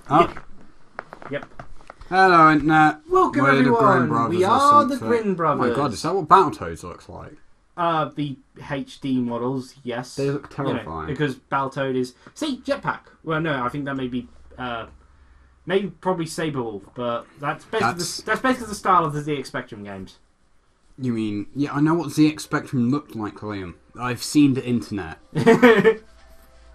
Oh. Yep. Hello, Internet. Welcome, everyone. We are the Grin brothers. Oh my god, is that what Battletoads looks like? The HD models, yes. They look terrifying. Because Battletoad is... See, Jetpack. Well, no, I think that may be... maybe probably Saberwolf, but that's basically the style of the ZX Spectrum games. You mean... Yeah, I know what ZX Spectrum looked like, Liam. I've seen the Internet.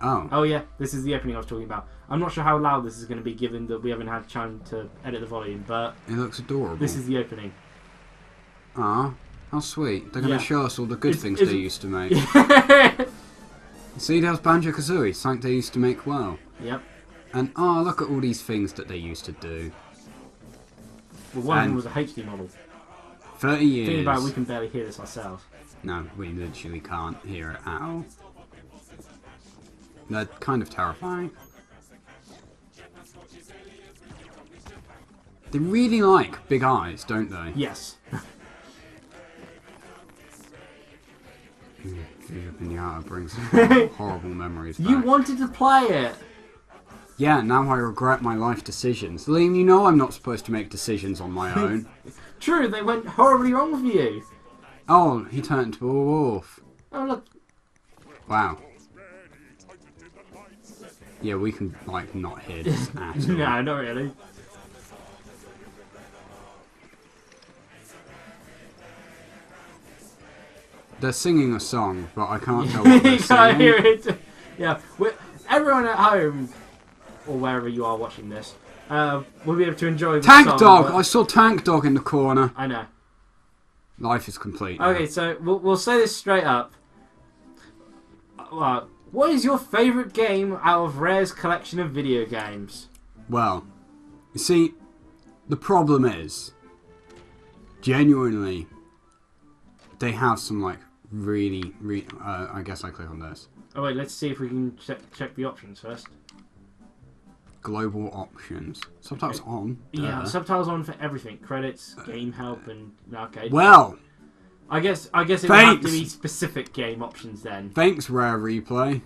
Oh. Oh, yeah. This is the opening I was talking about. I'm not sure how loud this is going to be, given that we haven't had time to edit the volume, but... It looks adorable. This is the opening. Ah, how sweet. They're going to show us all the good things they used to make. See, there's Banjo-Kazooie, something they used to make well. Yep. And, oh, look at all these things that they used to do. Well, one of them was a HD model. 30 years. Think about it, we can barely hear this ourselves. No, we literally can't hear it at all. They're kind of terrifying. They really like big eyes, don't they? Yes. Pinata brings horrible memories back. You wanted to play it! Yeah, now I regret my life decisions. Liam, you know I'm not supposed to make decisions on my own. True, they went horribly wrong with you. Oh, he turned into a wolf. Oh, look. Wow. Yeah, we can, like, not hear this at all. No, not really. They're singing a song, but I can't tell what they're You singing. can't hear it. Yeah, everyone at home, or wherever you are watching this, will be able to enjoy the Tank song, Dog! but... I saw Tank Dog in the corner. I know. Life is complete now. Okay, so we'll say this straight up. What is your favourite game out of Rare's collection of video games? Well, you see, the problem is, genuinely, they have some, like, really, I guess I click on this. Oh wait, let's see if we can check the options first. Global options. Subtitles on. Yeah, subtitles on for everything. Credits, game help, and arcade. Well, I guess it would have to be specific game options then. Thanks, Rare Replay.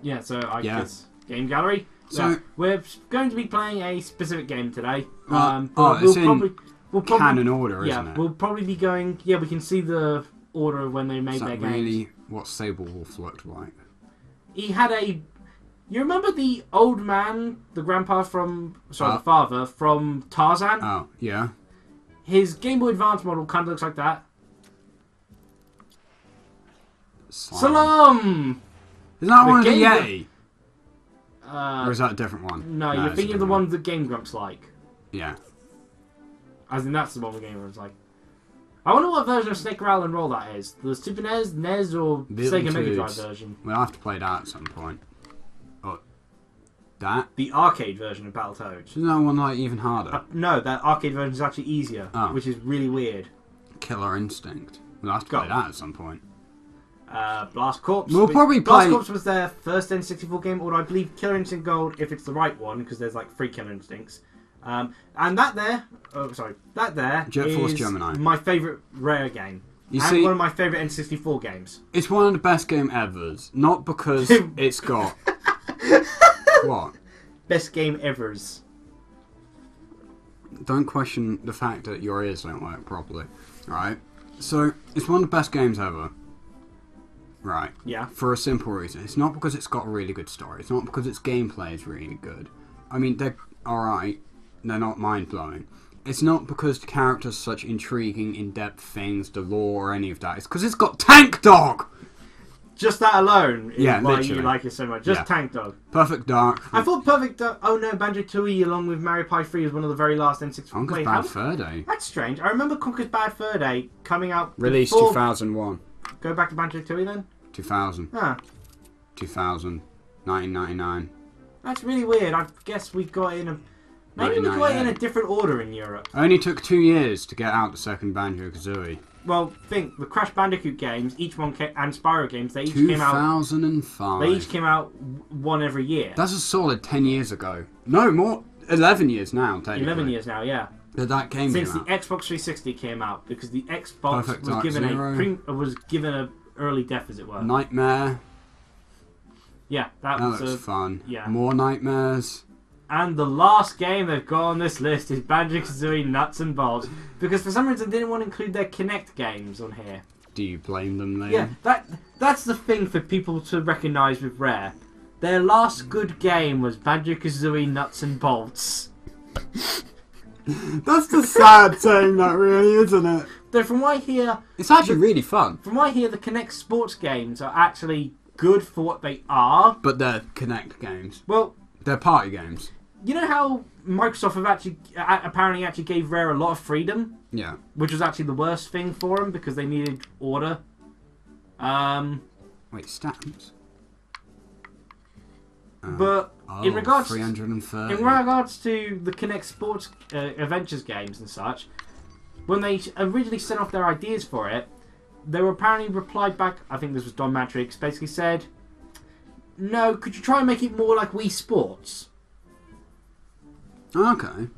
Yeah, so I guess game gallery. So yeah, we're going to be playing a specific game today. It's in canon order, isn't it? We'll probably be going. Yeah, we can see the order of when they made their games. Really, what Saberwolf looked like? He had a. You remember the old man, the grandpa from, the father from Tarzan? Oh, yeah. His Game Boy Advance model kind of looks like that. Salam! Isn't that one of the Yeti? Or is that a different one? No, you're thinking of the one that Game Grumps like. Yeah. As in, that's the one the Game Grumps like. I wonder what version of Snake Rattle and Roll that is. The Super NES, NES, or Sega Mega Drive version? We'll have to play that at some point. Oh, that? The arcade version of Battletoads. Isn't that one like even harder? No, that arcade version is actually easier, which is really weird. Killer Instinct. We'll have to play that at some point. Blast Corps. We'll probably play... Blast Corps was their first N64 game, or I believe Killer Instinct Gold, if it's the right one, because there's like 3 Killer Instincts. And that there Jet Force is Gemini. My favourite Rare game. And one of my favourite N64 games. It's one of the best game ever's. Not because it's got... What? Best game ever's. Don't question the fact that your ears don't work properly. Right? So, it's one of the best games ever. Right. Yeah. For a simple reason. It's not because it's got a really good story. It's not because its gameplay is really good. I mean, they're alright. They're not mind-blowing. It's not because the characters are such intriguing, in-depth things, the lore, or any of that. It's because it's got Tank Dog! Just that alone is why literally. you like it so much. Just Tank Dog. Perfect Dark. I thought Perfect Dark... Oh no, Banjo-Tooie along with Mario Party 3 was one of the very last N64... Conker's Bad Fur Day. That's strange. I remember Conker's Bad Fur Day coming out Released before... 2001. Go back to Banjo-Tooie then? 2000. Ah. 2000. 1999. That's really weird. I guess we got it in a... Maybe we got it in a different order in Europe. Only took 2 years to get out the second Banjo-Kazooie. Well, think, the Crash Bandicoot games, each one and Spyro games, they each came out... 2005. They each came out one every year. That's a solid 10 years ago. No, more. 11 years now, technically. 11 years now, yeah. That game Since came the out. Xbox 360 came out, because the Xbox Perfect was given a early death, as it were. Nightmare. Yeah, that looks fun. Yeah. More nightmares. And the last game they've got on this list is Banjo-Kazooie Nuts and Bolts. Because for some reason they didn't want to include their Kinect games on here. Do you blame them, Liam? Yeah, that's the thing for people to recognise with Rare. Their last good game was Banjo-Kazooie Nuts and Bolts. That's the sad saying that, really, isn't it? Though from what I hear... It's actually really fun. From what I hear, the Kinect sports games are actually good for what they are. But they're Kinect games. Well... They're party games. You know how Microsoft have apparently gave Rare a lot of freedom? Yeah. Which was actually the worst thing for them because they needed order. Wait, stamps? But in regards 330. in regards to the Kinect Sports Adventures games and such, when they originally sent off their ideas for it, they were apparently replied back. I think this was Don Matrix. Basically said, "No, could you try and make it more like Wii Sports?" Okay.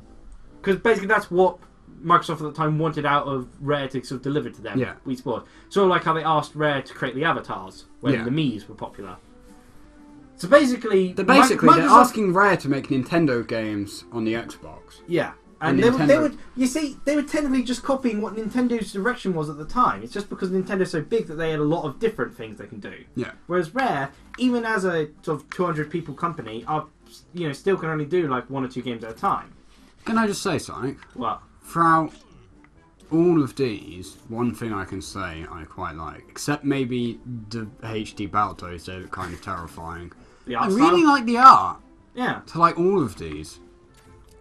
Because basically that's what Microsoft at the time wanted out of Rare to sort of deliver to them. Yeah. Wii Sports. Sort of like how they asked Rare to create the avatars when Yeah. the Miis were popular. So basically... They're Microsoft, asking Rare to make Nintendo games on the Xbox. Yeah. And they Nintendo- would, you see, they were technically just copying what Nintendo's direction was at the time. It's just because Nintendo's so big that they had a lot of different things they can do. Yeah. Whereas Rare, even as a sort of 200 people company, are still can only do like 1 or 2 games at a time. Can I just say something? What? Throughout all of these, one thing I can say I quite like, except maybe the HD Battletoads, they're kind of terrifying. The I art really style? like the art. Yeah. To like all of these.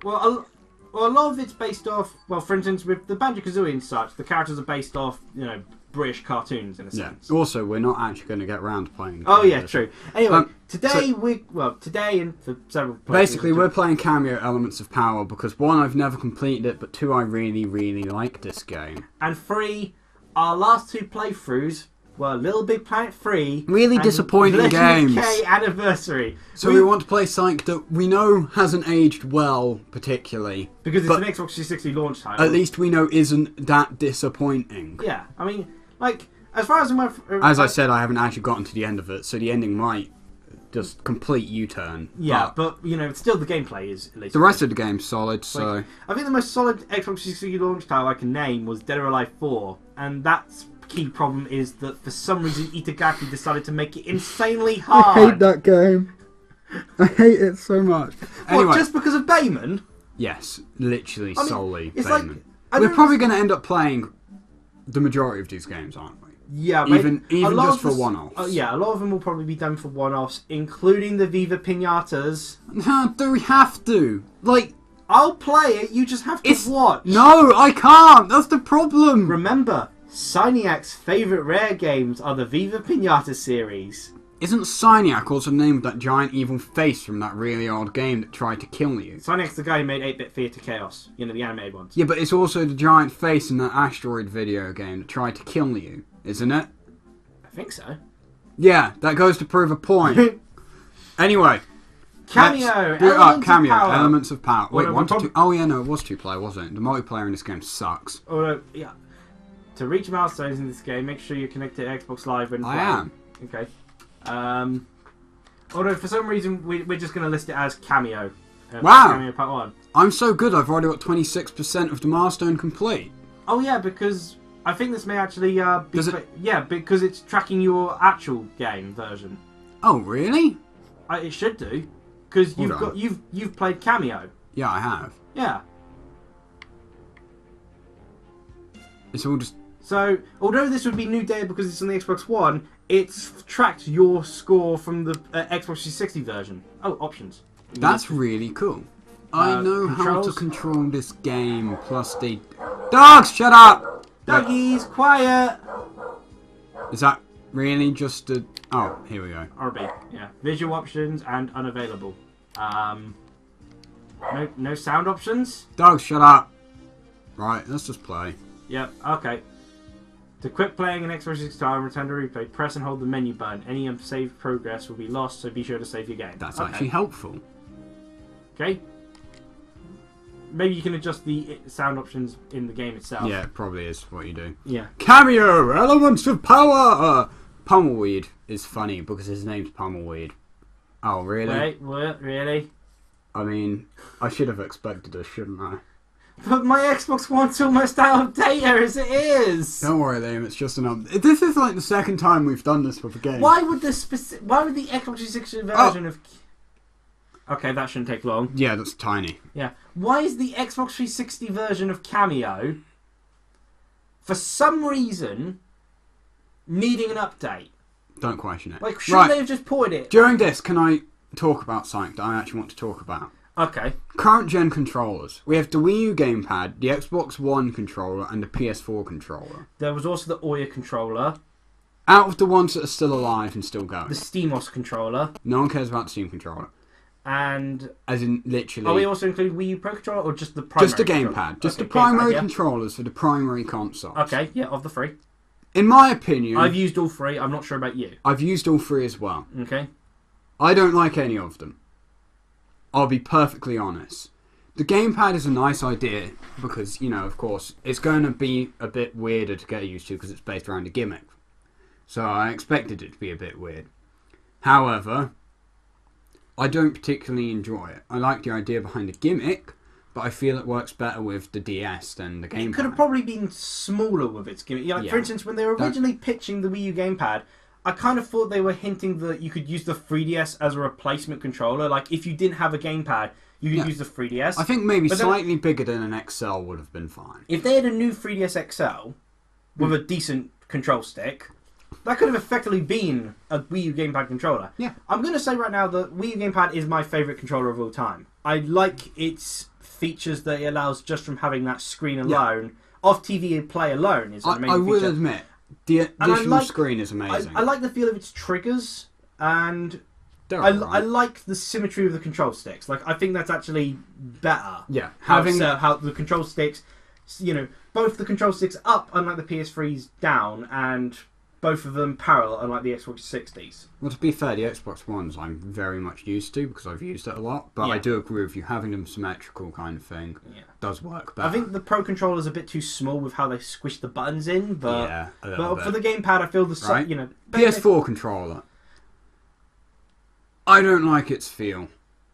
Well, a lot of it's based off. Well, for instance, with the Banjo-Kazooie and such, the characters are based off, British cartoons in a sense. Also, we're not actually going to get around to playing. Oh yeah, true. Anyway, today and for several. Basically, we're playing Kameo Elements of Power because 1, I've never completed it, but 2, I really, really like this game. And 3, our last 2 playthroughs were Little Big Planet 3. Really and disappointing Legend games. of K Anniversary. So we want to play something that we know hasn't aged well, particularly. Because it's an Xbox 360 launch title. At least we know isn't that disappointing. Yeah, I mean, like, as far as As I said, I haven't actually gotten to the end of it, so the ending might just complete U-turn. Yeah, but still the gameplay is at least. The rest of the game's solid, so... Like, I think the most solid Xbox 360 launch title I can name was Dead or Alive 4, and that's key problem is that for some reason Itagaki decided to make it insanely hard. I hate that game. I hate it so much. Anyway, just because of Bayman? Yes, literally solely it's Bayman. Like, we're probably going to end up playing the majority of these games, aren't we? Yeah, even just for one-offs. Yeah, a lot of them will probably be done for one-offs, including the Viva Pinatas. No, do we have to? Like, I'll play it. You just have to watch. No, I can't. That's the problem. Remember, Syniac's favourite Rare games are the Viva Pinata series. Isn't Syniac also the name of that giant evil face from that really old game that tried to kill you? Syniac's the guy who made 8-Bit Theater Chaos. The animated ones. Yeah, but it's also the giant face in that Asteroid video game that tried to kill you, isn't it? I think so. Yeah, that goes to prove a point. Anyway. Kameo! Kameo, Elements of Power. Wait, Well, 1 to 2? Oh yeah, no, it was 2-player, wasn't it? The multiplayer in this game sucks. Oh, no, yeah. To reach milestones in this game, make sure you're connected to Xbox Live when playing. I am. Okay. Although for some reason we're just going to list it as Kameo. Wow. Kameo Part 1. I'm so good, I've already got 26% of the milestone complete. Oh yeah, because I think this may actually be... Does it... Yeah, because it's tracking your actual game version. Oh, really? It should do. Because you've played Kameo. Yeah, I have. Yeah. It's all just... So, although this would be new data because it's on the Xbox One, it's tracked your score from the Xbox 360 version. Oh, options. That's really cool. I know controls? how to control this game, plus the... Dogs, shut up! Doggies, quiet! Is that really just a... Oh, here we go. RB, yeah. Visual options and unavailable. No sound options? Dogs, shut up! Right, let's just play. Yep, okay. To quit playing an Xbox 360 and return to replay, press and hold the menu button. Any unsaved progress will be lost, so be sure to save your game. That's actually helpful. Okay. Maybe you can adjust the sound options in the game itself. Yeah, it probably is what you do. Yeah. Kameo! Elements of Power! Pummelweed is funny because his name's Pummelweed. Oh, really? Wait, what? Really? I mean, I should have expected this, shouldn't I? But my Xbox One's almost out of date as it is. Don't worry, Liam. It's just an update. This is like the second time we've done this with a game. Why would the Xbox 360 version of... Okay, that shouldn't take long. Yeah, that's tiny. Yeah. Why is the Xbox 360 version of Kameo, for some reason, needing an update? Don't question it. Like, shouldn't they have just ported it? During this, can I talk about something that I actually want to talk about? Okay. Current gen controllers. We have the Wii U gamepad, the Xbox One controller, and the PS4 controller. There was also the Ouya controller. Out of the ones that are still alive and still going. The SteamOS controller. No one cares about the Steam controller. And... As in, literally... Are we also including Wii U Pro controller, or just the primary Just the gamepad. Just the primary controllers for the primary consoles. Okay, yeah, of the three. In my opinion... I've used all three. I'm not sure about you. I've used all three as well. Okay. I don't like any of them. I'll be perfectly honest. The gamepad is a nice idea because, you know, of course, it's going to be a bit weirder to get used to because it's based around a gimmick. So I expected it to be a bit weird. However, I don't particularly enjoy it. I like the idea behind the gimmick, but I feel it works better with the DS than the gamepad. It could have probably been smaller with its gimmick. Like, for instance, when they were originally pitching the Wii U gamepad, I kind of thought they were hinting that you could use the 3DS as a replacement controller. Like, if you didn't have a gamepad, you could use the 3DS. I think maybe slightly bigger than an XL would have been fine. If they had a new 3DS XL with a decent control stick, that could have effectively been a Wii U gamepad controller. Yeah. I'm going to say right now that Wii U gamepad is my favourite controller of all time. I like its features that it allows just from having that screen alone. Yeah. Off TV play alone is an amazing feature. I will admit, the additional screen is amazing. I like the feel of its triggers, and I like the symmetry of the control sticks. Like, I think that's actually better. Yeah. How the control sticks, you know, both the control sticks up, unlike the PS3's down, and both of them parallel, unlike the Xbox 60s. Well, to be fair, the Xbox Ones I'm very much used to because I've used it a lot. But I do agree with you, having them symmetrical kind of thing does work better. I think the Pro controller's a bit too small with how they squish the buttons in, but, for the gamepad, I feel the you know... PS4 controller. I don't like its feel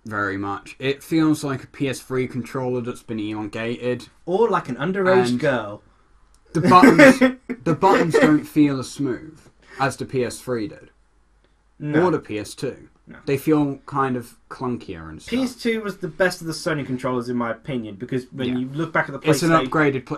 very much. It feels like a PS3 controller that's been elongated. Or like an underage girl. The buttons don't feel as smooth as the PS3 did. No. Or the PS2. No. They feel kind of clunkier and stuff. PS2 was the best of the Sony controllers in my opinion, because when you look back at the PlayStation...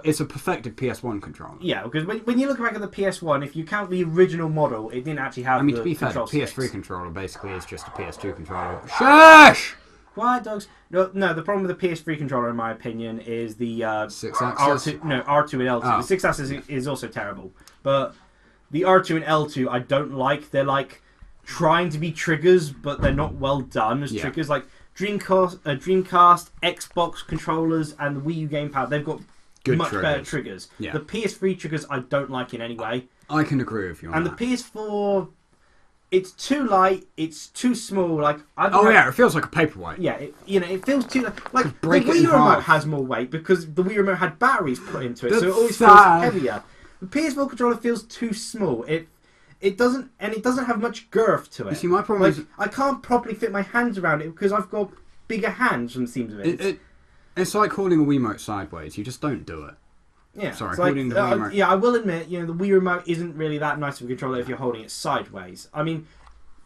It's a perfected PS1 controller. Yeah, because when you look back at the PS1, if you count the original model, it didn't actually have to be fair, the PS3 sticks. Controller basically is just a PS2 controller. Shush! Quiet dogs. No, the problem with the PS3 controller, in my opinion, is the 6-axis. R2 and L2. Oh. The 6-axis is also terrible, but the R2 and L2 I don't like. They're like trying to be triggers, but they're not well done as triggers. Like Dreamcast, Xbox controllers, and the Wii U gamepad, they've got much better triggers. Yeah. The PS3 triggers I don't like in any way. I can agree with you on that. And the PS4... It's too light. It's too small. Like it feels like a paperweight. Yeah, it feels too like the Wii remote has more weight because the Wii remote had batteries put into it, so it always feels heavier. The PS4 controller feels too small. It doesn't have much girth to it. You see, my problem is I can't properly fit my hands around it because I've got bigger hands from the seams of it. It's like holding a Wiimote sideways. You just don't do it. Yeah, sorry, holding the Wii remote. Yeah, I will admit, the Wii remote isn't really that nice of a controller if you're holding it sideways. I mean,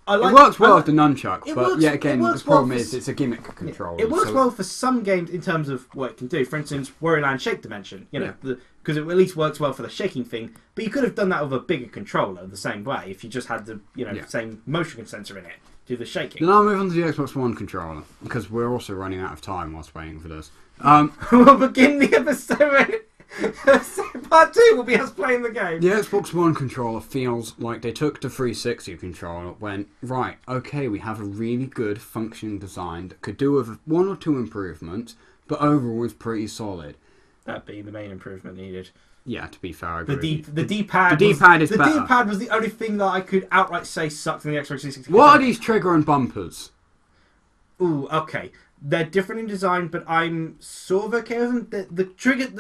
it works well with the nunchuck, but the problem is it's a gimmick controller. It works well for some games in terms of what it can do. For instance, Wario Land Shake Dimension, because it at least works well for the shaking thing. But you could have done that with a bigger controller the same way if you just had the same motion sensor in it to do the shaking. Then I'll move on to the Xbox One controller because we're also running out of time whilst waiting for this. We'll begin the episode. Part 2 will be us playing the game. The Xbox One controller feels like they took the 360 controller, went, right, okay, we have a really good functioning design that could do with one or two improvements, but overall is pretty solid. That being the main improvement needed. Yeah, to be fair, I agree. The D-pad. The D-pad is better. The D-pad was the only thing that I could outright say sucked in the Xbox 360. What are these trigger and bumpers? Ooh, okay. They're different in design, but I'm sort of okay with them. The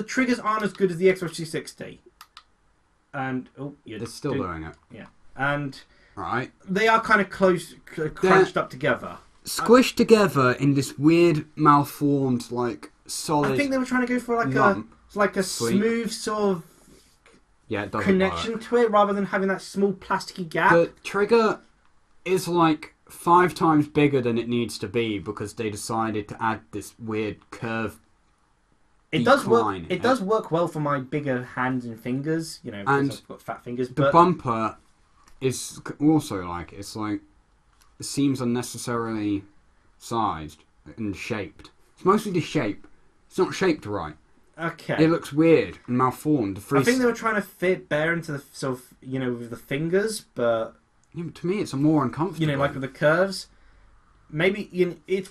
triggers aren't as good as the Xbox 360. And it's still doing it. Yeah, and right? They are kind of close, crunched up together. Squished together in this weird, malformed, like, solid... I think they were trying to go for like a smooth sort of connection to it, rather than having that small plasticky gap. The trigger is like 5 times bigger than it needs to be because they decided to add this weird curve. It does work. It does work well for my bigger hands and fingers, you know, because I've got fat fingers. The bumper is also like it seems unnecessarily sized and shaped. It's mostly the shape. It's not shaped right. Okay. It looks weird and malformed. I think they were trying to fit better into the sort of, you know, with the fingers, but to me it's more uncomfortable. You know, like with the curves. Maybe it's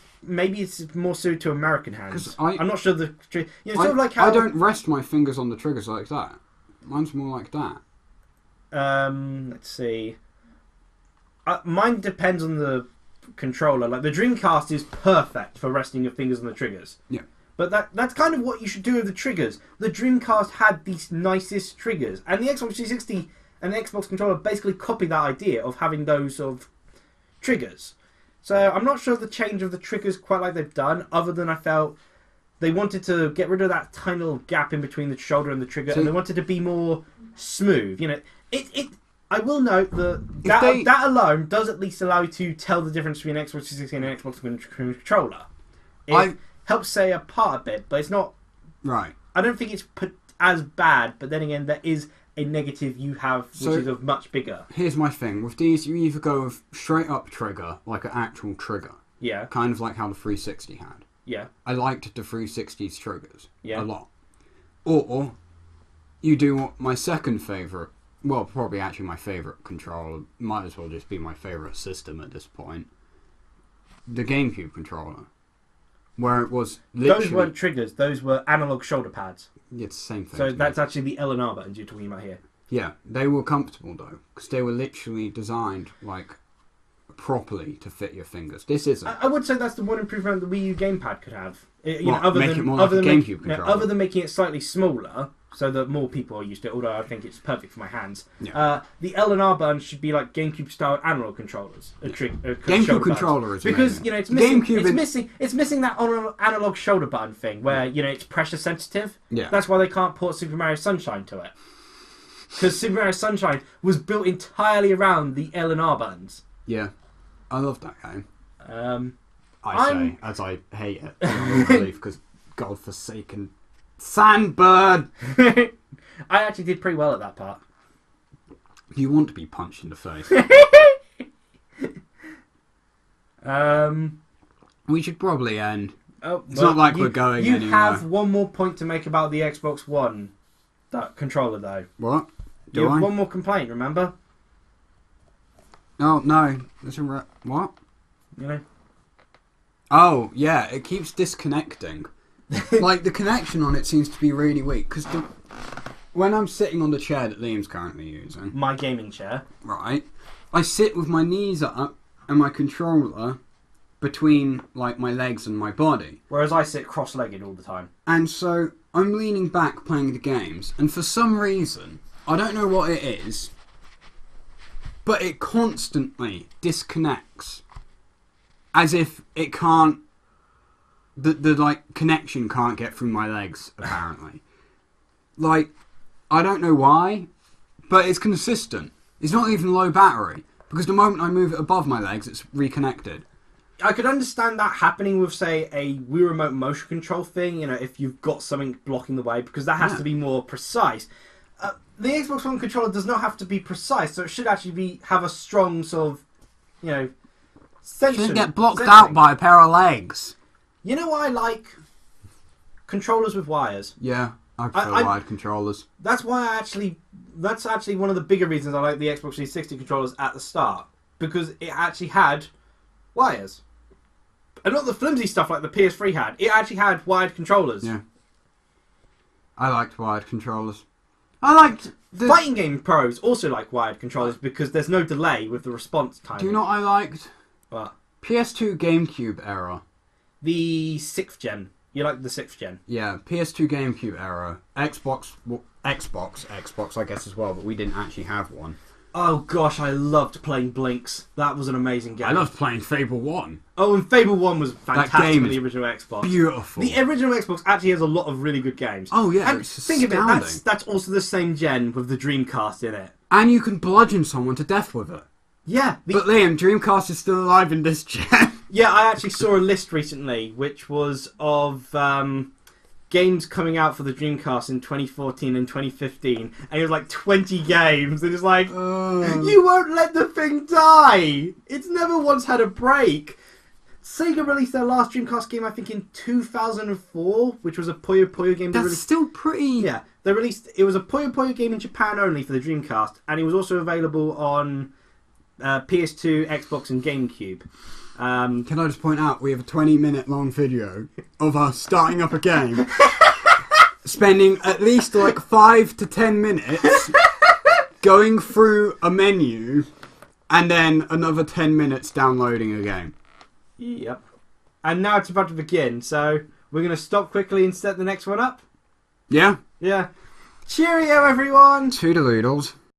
more suited to American hands. I'm not sure sort of like how I don't rest my fingers on the triggers like that. Mine's more like that. Let's see. Mine depends on the controller. Like the Dreamcast is perfect for resting your fingers on the triggers. Yeah. But that's kind of what you should do with the triggers. The Dreamcast had these nicest triggers, and the Xbox 360 and the Xbox controller basically copied that idea of having those sort of triggers. So I'm not sure of the change of the triggers quite like they've done, other than I felt they wanted to get rid of that tiny little gap in between the shoulder and the trigger, and they wanted to be more smooth. You know, I will note that alone does at least allow you to tell the difference between Xbox 360 and an Xbox controller. It helps say apart a bit, but it's not right. I don't think it's as bad, but then again, there is a negative you have, which is of much bigger. Here's my thing. With these, you either go with straight up trigger, like an actual trigger. Yeah. Kind of like how the 360 had. Yeah. I liked the 360's triggers a Yeah. lot. Or you do what my second favourite, well, probably actually my favourite controller, might as well just be my favourite system at this point, the GameCube controller. Where it was literally... Those weren't triggers, those were analog shoulder pads. It's the same thing. So that's actually the L and R buttons you're talking about here. Yeah, they were comfortable though, because they were literally designed like properly to fit your fingers. This isn't. I would say that's the one improvement the Wii U gamepad could have. Other than making it slightly smaller, so that more people are used to it. Although I think it's perfect for my hands. Yeah. The L and R buttons should be like GameCube style analog controllers. GameCube controller is because amazing. You know it's missing. It's missing that analog shoulder button thing where you know it's pressure sensitive. Yeah. That's why they can't port Super Mario Sunshine to it. Because Super Mario Sunshine was built entirely around the L and R buttons. Yeah, I love that game. As I hate it, because godforsaken Sandbird. I actually did pretty well at that part. You want to be punched in the face. We should probably end. It's not like we're going anywhere. You have one more point to make about the Xbox One controller, though. What? You have one more complaint, remember? Oh, no. What? You know? Oh, yeah. It keeps disconnecting. Like, the connection on it seems to be really weak. Because when I'm sitting on the chair that Liam's currently using... My gaming chair. Right. I sit with my knees up and my controller between, like, my legs and my body. Whereas I sit cross-legged all the time. And so, I'm leaning back playing the games. And for some reason, I don't know what it is, but it constantly disconnects. As if it can't... The like, connection can't get through my legs, apparently. Like, I don't know why, but it's consistent. It's not even low battery, because the moment I move it above my legs, it's reconnected. I could understand that happening with, say, a Wii Remote motion control thing, you know, if you've got something blocking the way, because that has to be more precise. The Xbox One controller does not have to be precise, so it should actually have a strong sort of, you know, sensing. It shouldn't get blocked out by a pair of legs. You know what I like? Controllers with wires. Yeah, I prefer wired controllers. That's actually one of the bigger reasons I like the Xbox 360 controllers at the start, because it actually had wires. And not the flimsy stuff like the PS3 had. It actually had wired controllers. Yeah. I liked wired controllers. I liked... Fighting game pros also like wired controllers because there's no delay with the response time. Do you know what I liked? What? PS2 GameCube era. The 6th gen. You like the 6th gen? Yeah, PS2 GameCube era. Xbox, I guess, as well, but we didn't actually have one. Oh gosh, I loved playing Blinks. That was an amazing game. I loved playing Fable 1. Oh, and Fable 1 was fantastic game on the is original Xbox. Beautiful. The original Xbox actually has a lot of really good games. Oh yeah, and it's think astounding. of it, that's also the same gen with the Dreamcast in it. And you can bludgeon someone to death with it. Yeah. But Liam, Dreamcast is still alive in this gen. Yeah, I actually saw a list recently, which was of games coming out for the Dreamcast in 2014 and 2015, and it was like 20 games, and it's like, you won't let the thing die! It's never once had a break. Sega released their last Dreamcast game, I think, in 2004, which was a Puyo Puyo game. That's still pretty... Yeah, it was a Puyo Puyo game in Japan only for the Dreamcast, and it was also available on PS2, Xbox, and GameCube. Can I just point out, we have a 20-minute long video of us starting up a game, spending at least like 5 to 10 minutes going through a menu, and then another 10 minutes downloading a game. Yep. And now it's about to begin, so we're going to stop quickly and set the next one up? Yeah? Yeah. Cheerio, everyone! Toodaloodles.